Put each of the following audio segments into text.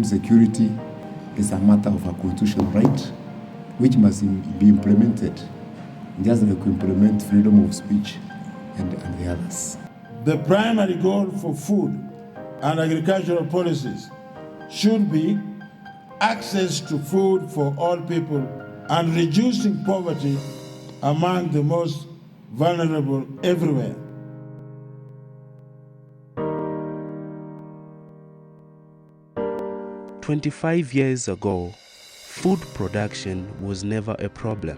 food security is a matter of a constitutional right, which must be implemented, just like we implement freedom of speech and the others. The primary goal for food and agricultural policies should be access to food for all people and reducing poverty among the most vulnerable everywhere. "25 years ago, food production was never a problem.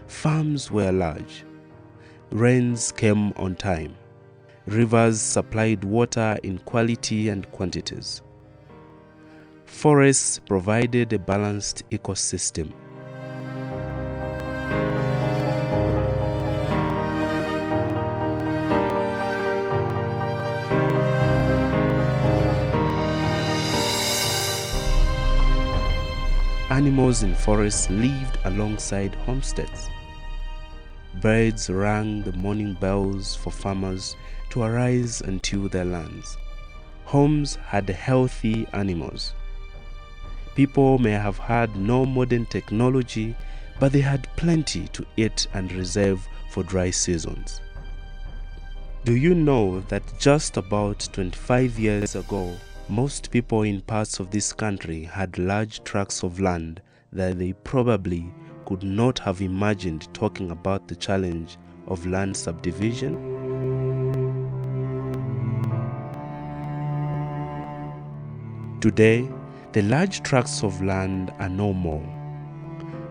Farms were large. Rains came on time. Rivers supplied water in quality and quantities. Forests provided a balanced ecosystem. Animals in forests lived alongside homesteads. Birds rang the morning bells for farmers to arise and till their lands. Homes had healthy animals. People may have had no modern technology, but they had plenty to eat and reserve for dry seasons. Do you know that just about 25 years ago, most people in parts of this country had large tracts of land that they probably could not have imagined talking about the challenge of land subdivision? Today, the large tracts of land are no more.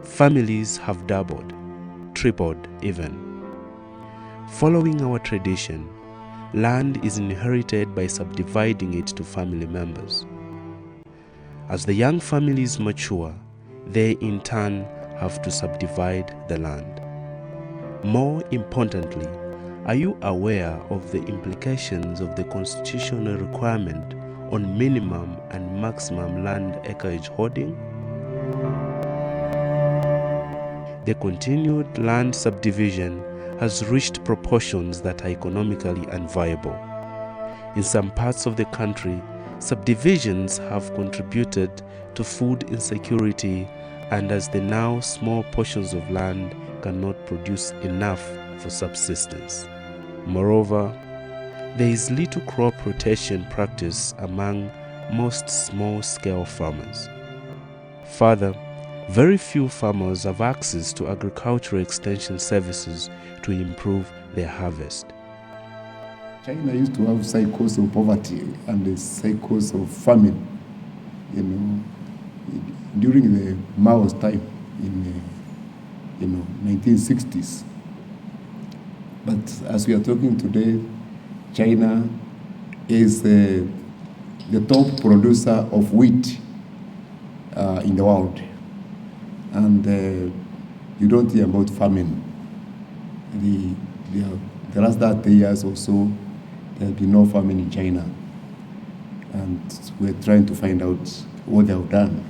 Families have doubled, tripled even. Following our tradition, land is inherited by subdividing it to family members. As the young families mature, they in turn have to subdivide the land. More importantly, are you aware of the implications of the constitutional requirement on minimum and maximum land acreage holding? The continued land subdivision has reached proportions that are economically unviable. In some parts of the country, subdivisions have contributed to food insecurity, and as the now small portions of land cannot produce enough for subsistence. Moreover, there is little crop rotation practice among most small-scale farmers. Further, very few farmers have access to agricultural extension services to improve their harvest. China used to have cycles of poverty and the cycles of famine, during the Mao's time in 1960s. But as we are talking today, China is the top producer of wheat in the world. And you don't hear about famine. The last 30 years or so, there has been no famine in China. And we're trying to find out what they have done.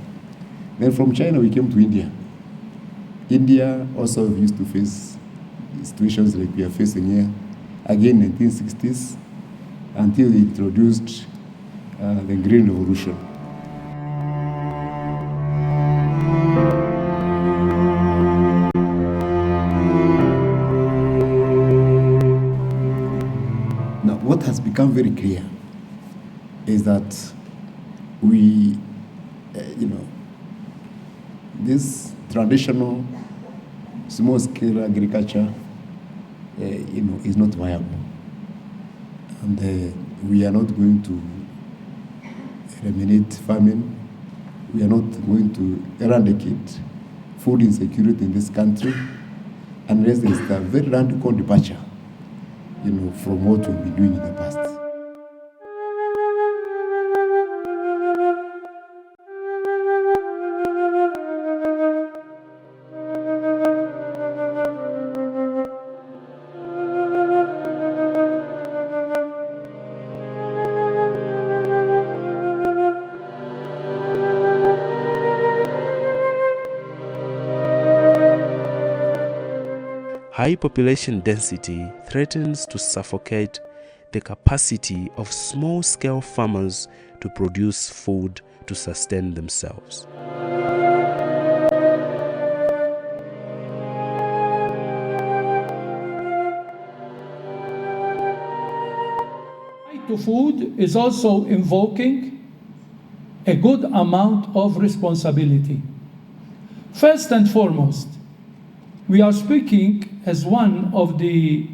Then from China, we came to India. India also used to face situations like we are facing here, again 1960s, until they introduced the Green Revolution. What has become very clear is that we, this traditional small-scale agriculture, is not viable, and we are not going to eliminate famine. We are not going to eradicate food insecurity in this country unless there is a very radical departure from what we've been doing in the past. High population density threatens to suffocate the capacity of small-scale farmers to produce food to sustain themselves. Right to food is also invoking a good amount of responsibility. First and foremost, we are speaking as one of the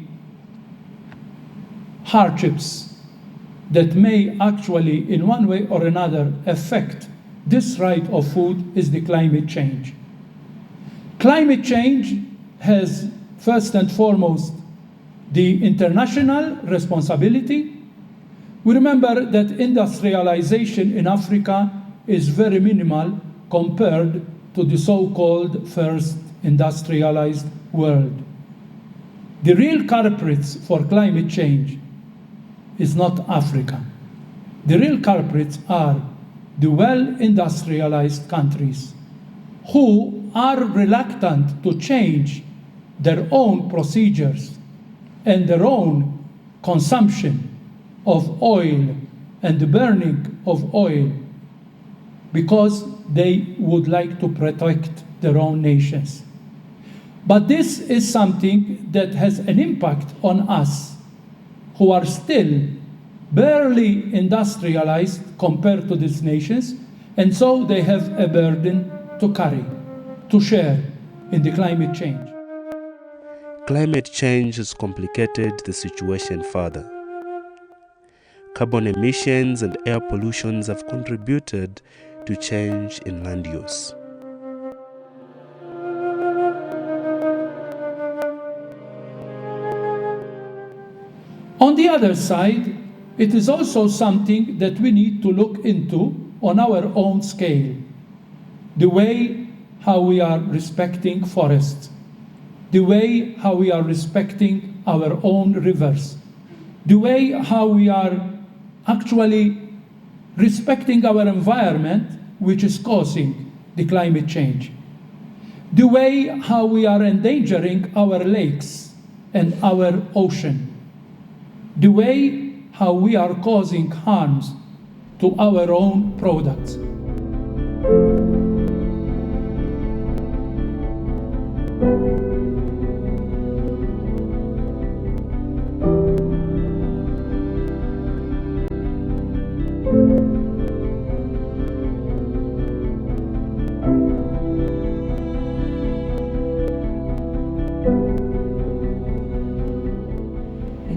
hardships that may actually, in one way or another, affect this right of food is the climate change. Climate change has, first and foremost, the international responsibility. We remember that industrialization in Africa is very minimal compared to the so-called first industrialized world. The real culprits for climate change is not Africa. The real culprits are the well-industrialized countries who are reluctant to change their own procedures and their own consumption of oil and the burning of oil because they would like to protect their own nations. But this is something that has an impact on us who are still barely industrialized compared to these nations, and so they have a burden to carry, to share in the climate change. Climate change has complicated the situation further. Carbon emissions and air pollutions have contributed to change in land use. On the other side, it is also something that we need to look into on our own scale. The way how we are respecting forests, the way how we are respecting our own rivers, the way how we are actually respecting our environment, which is causing the climate change, the way how we are endangering our lakes and our ocean, the way how we are causing harms to our own products.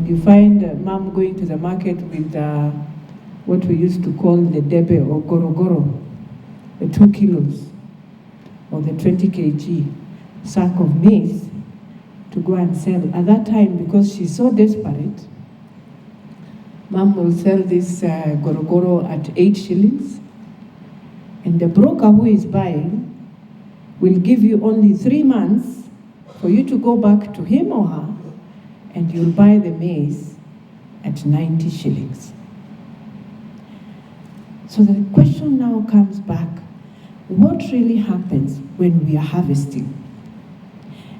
You find mom going to the market with what we used to call the debe or gorogoro, the 2 kilos or the 20 kg sack of maize to go and sell. At that time, because she's so desperate, mom will sell this gorogoro at 8 shillings, and the broker who is buying will give you only 3 months for you to go back to him or her, and you'll buy the maize at 90 shillings. So the question now comes back, what really happens when we are harvesting?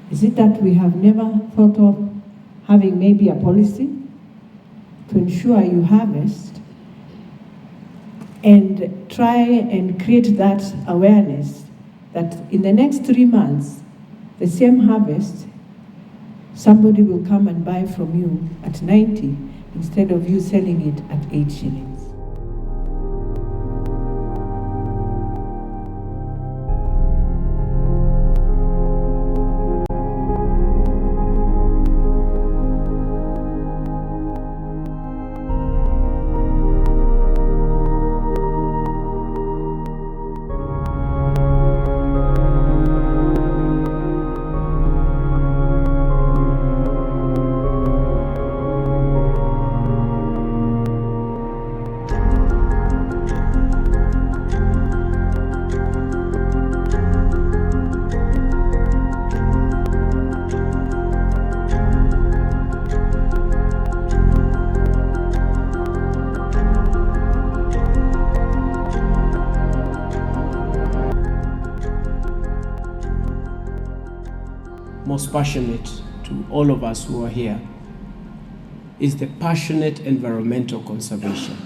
Is it that we have never thought of having maybe a policy to ensure you harvest and try and create that awareness that in the next 3 months, the same harvest, somebody will come and buy from you at 90 instead of you selling it at 8 shillings. Most passionate to all of us who are here is the passionate environmental conservation.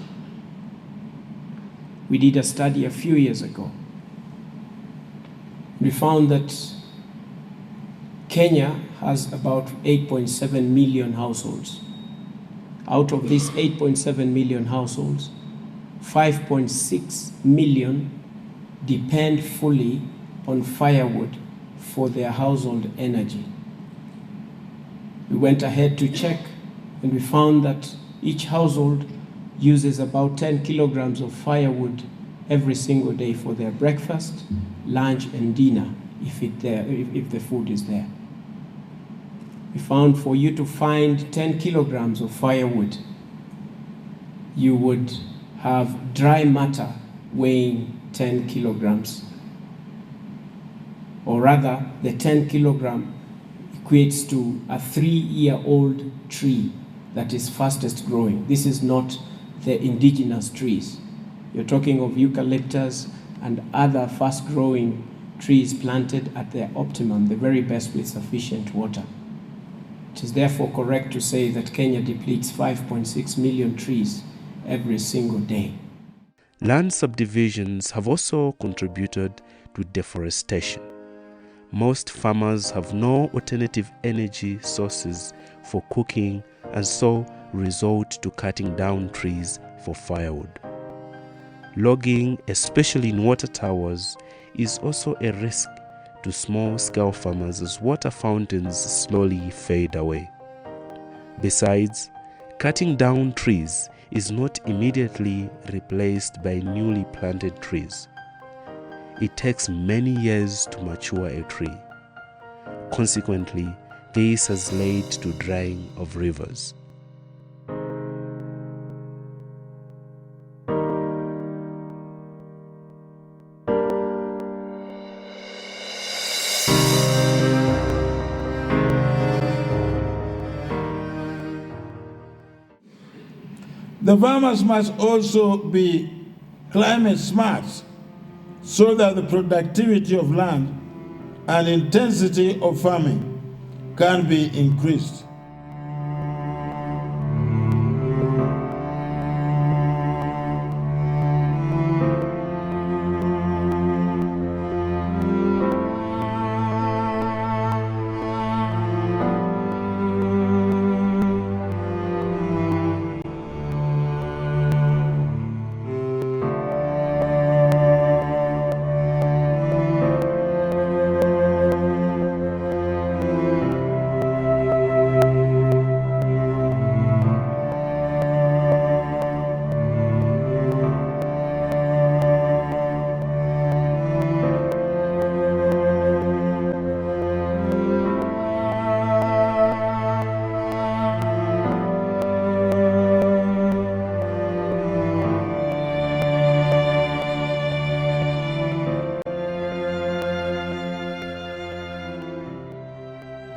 We did a study a few years ago. We found that Kenya has about 8.7 million households. Out of these 8.7 million households, 5.6 million depend fully on firewood for their household energy. We went ahead to check, and we found that each household uses about 10 kilograms of firewood every single day for their breakfast, lunch, and dinner, if the food is there. We found for you to find 10 kilograms of firewood, you would have dry matter weighing 10 kilograms. Or rather, the 10 kilogram equates to a 3-year-old tree that is fastest growing. This is not the indigenous trees. You're talking of eucalyptus and other fast-growing trees planted at their optimum, the very best with sufficient water. It is therefore correct to say that Kenya depletes 5.6 million trees every single day. Land subdivisions have also contributed to deforestation. Most farmers have no alternative energy sources for cooking and so resort to cutting down trees for firewood. Logging, especially in water towers, is also a risk to small-scale farmers as water fountains slowly fade away. Besides, cutting down trees is not immediately replaced by newly planted trees. It takes many years to mature a tree. Consequently, this has led to drying of rivers. The farmers must also be climate smart so that the productivity of land and intensity of farming can be increased.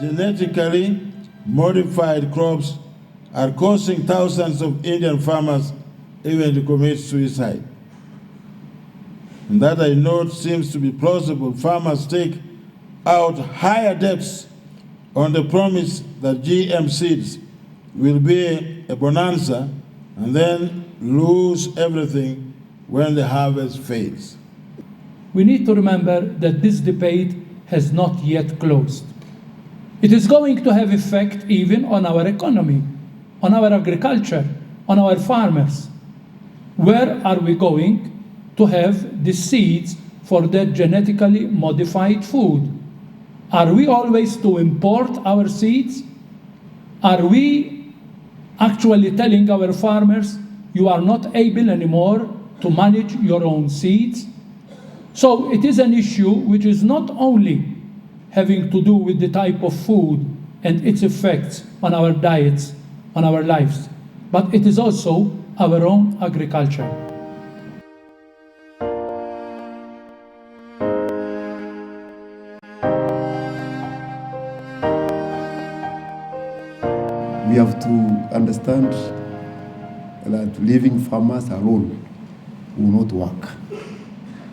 Genetically modified crops are causing thousands of Indian farmers even to commit suicide. And that I note seems to be plausible. Farmers take out higher debts on the promise that GM seeds will be a bonanza and then lose everything when the harvest fails. We need to remember that this debate has not yet closed. It is going to have effect even on our economy, on our agriculture, on our farmers. Where are we going to have the seeds for that genetically modified food? Are we always to import our seeds? Are we actually telling our farmers, you are not able anymore to manage your own seeds? So it is an issue which is not only having to do with the type of food and its effects on our diets, on our lives, but it is also our own agriculture. We have to understand that leaving farmers alone will not work.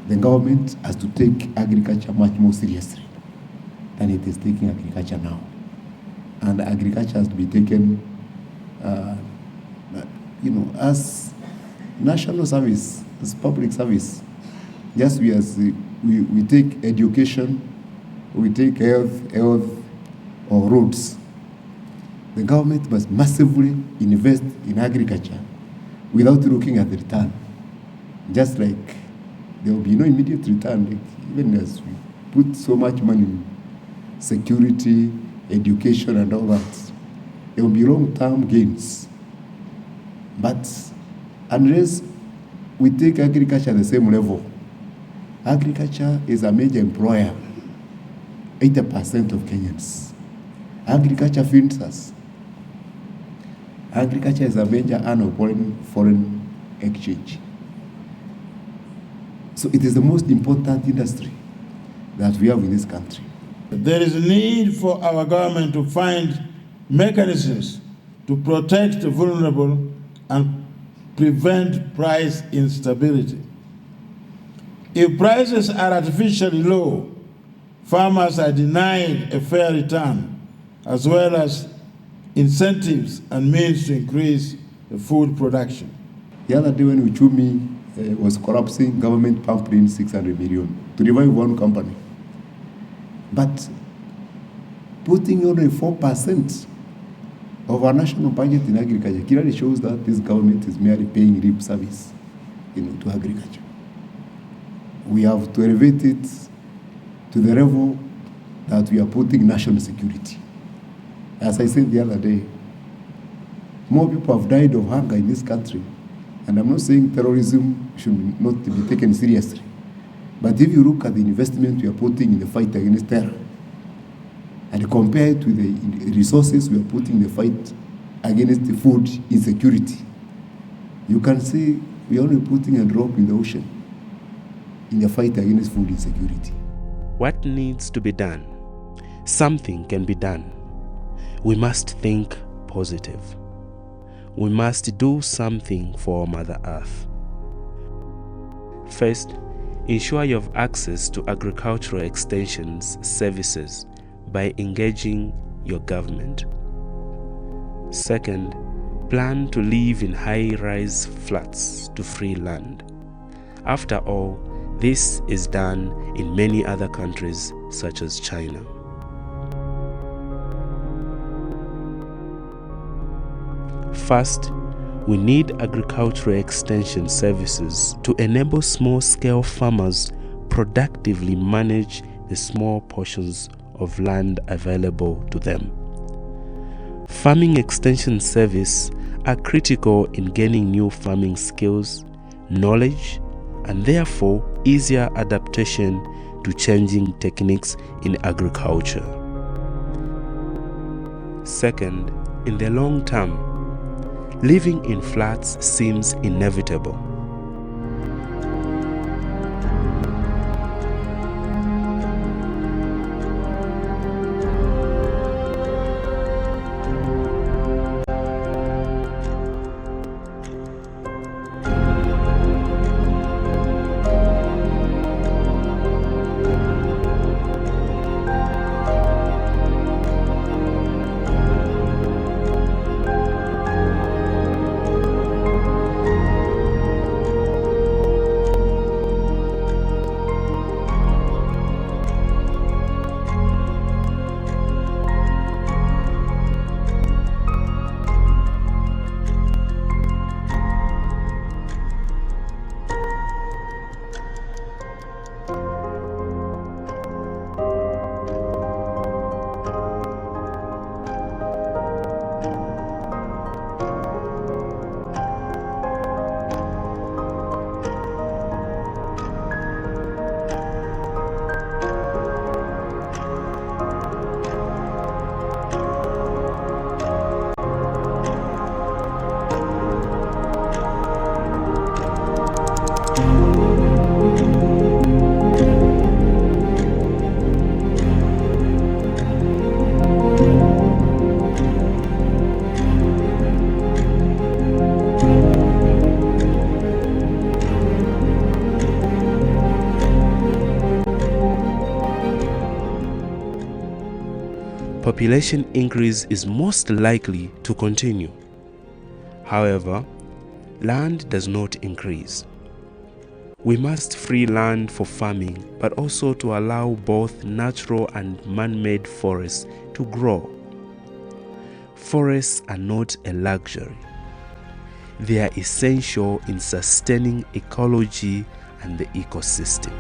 The government has to take agriculture much more seriously than it is taking agriculture now. And agriculture has to be taken as national service, as public service, just we take education, we take health or roads. The government must massively invest in agriculture without looking at the return. Just like there will be no immediate return, like even as we put so much money in security, education, and all that, there will be long-term gains. But unless we take agriculture at the same level, agriculture is a major employer, 80% of Kenyans. Agriculture feeds us. Agriculture is a major earner of foreign exchange. So it is the most important industry that we have in this country. There is a need for our government to find mechanisms to protect the vulnerable and prevent price instability. If prices are artificially low, farmers are denied a fair return, as well as incentives and means to increase the food production. The other day when Uchumi was collapsing, government pumped in 600 million to revive one company. But putting only 4% of our national budget in agriculture clearly shows that this government is merely paying lip service, to agriculture. We have to elevate it to the level that we are putting national security. As I said the other day, more people have died of hunger in this country. And I'm not saying terrorism should not be taken seriously. But if you look at the investment we are putting in the fight against terror, and compare it with the resources we are putting in the fight against the food insecurity, you can see we are only putting a drop in the ocean in the fight against food insecurity. What needs to be done? Something can be done. We must think positive. We must do something for Mother Earth. First, ensure you have access to agricultural extensions services by engaging your government. Second, plan to live in high-rise flats to free land. After all, this is done in many other countries such as China. First, we need agricultural extension services to enable small-scale farmers productively manage the small portions of land available to them. Farming extension services are critical in gaining new farming skills, knowledge, and therefore easier adaptation to changing techniques in agriculture. Second, in the long term, living in flats seems inevitable. Population increase is most likely to continue. However, land does not increase. We must free land for farming, but also to allow both natural and man-made forests to grow. Forests are not a luxury. They are essential in sustaining ecology and the ecosystem.